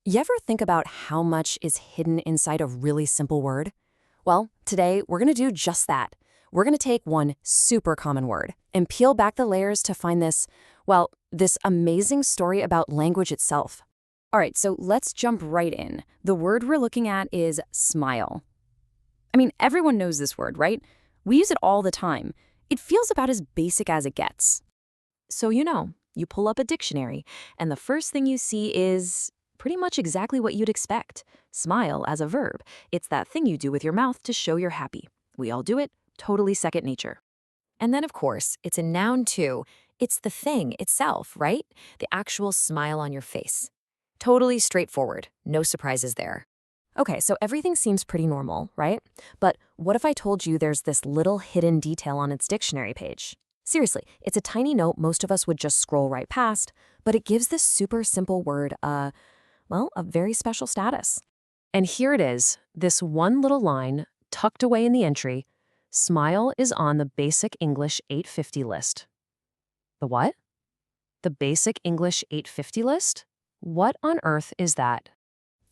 You ever think about how much is hidden inside a really simple word? Well, today we're going to do just that. We're going to take one super common word and peel back the layers to find this amazing story about language itself. All right, so let's jump right in. The word we're looking at is smile. I mean, everyone knows this word, right? We use it all the time. It feels about as basic as it gets. So you pull up a dictionary, and the first thing you see is pretty much exactly what you'd expect. Smile as a verb. It's that thing you do with your mouth to show you're happy. We all do it, totally second nature. And then, of course, it's a noun too. It's the thing itself, right? The actual smile on your face. Totally straightforward, no surprises there. Okay, so everything seems pretty normal, right? But what if I told you there's this little hidden detail on its dictionary page? Seriously, it's a tiny note most of us would just scroll right past, but it gives this super simple word a very special status. And here it is, this one little line tucked away in the entry. Smile is on the Basic English 850 list. The what? The Basic English 850 list? What on earth is that?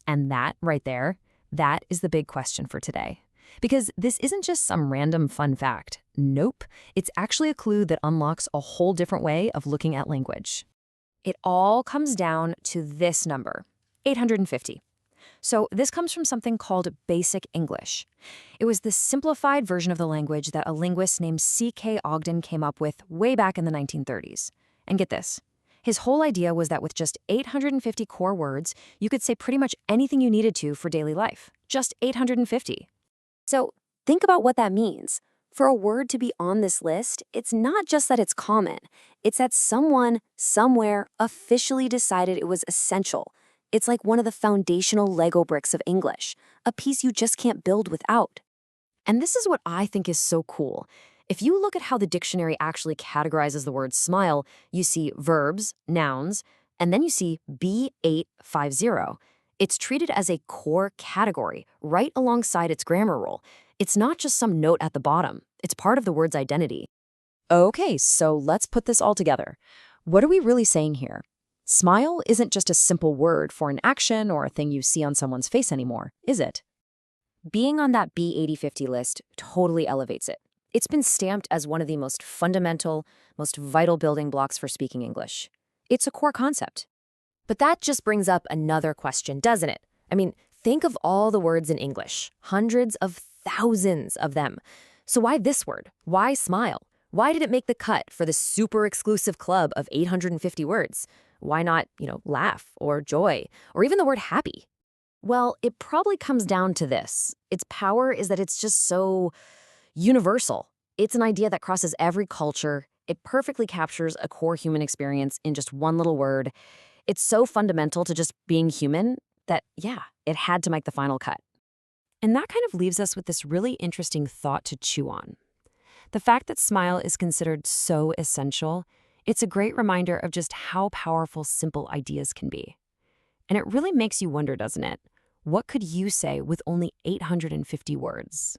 And that right there, that is the big question for today. Because this isn't just some random fun fact. Nope, it's actually a clue that unlocks a whole different way of looking at language. It all comes down to this number, 850. So this comes from something called Basic English. It was the simplified version of the language that a linguist named C.K. Ogden came up with way back in the 1930s. And get this. His whole idea was that with just 850 core words, you could say pretty much anything you needed to for daily life. Just 850. So think about what that means. For a word to be on this list, it's not just that it's common. It's that someone, somewhere, officially decided it was essential. It's like one of the foundational Lego bricks of English, a piece you just can't build without. And this is what I think is so cool. If you look at how the dictionary actually categorizes the word smile, you see verbs, nouns, and then you see B850. It's treated as a core category, right alongside its grammar rule. It's not just some note at the bottom. It's part of the word's identity. Okay, so let's put this all together. What are we really saying here? Smile isn't just a simple word for an action or a thing you see on someone's face anymore, is it? Being on that B8050 list totally elevates it. It's been stamped as one of the most fundamental, most vital building blocks for speaking English. It's a core concept. But that just brings up another question, doesn't it? I mean, think of all the words in English, hundreds of thousands of them. So why this word? Why smile? Why did it make the cut for the super exclusive club of 850 words? Why not, laugh or joy or even the word happy? Well, it probably comes down to this. Its power is that it's just so universal. It's an idea that crosses every culture. It perfectly captures a core human experience in just one little word. It's so fundamental to just being human that, it had to make the final cut. And that kind of leaves us with this really interesting thought to chew on. The fact that smile is considered so essential, it's a great reminder of just how powerful simple ideas can be. And it really makes you wonder, doesn't it? What could you say with only 850 words?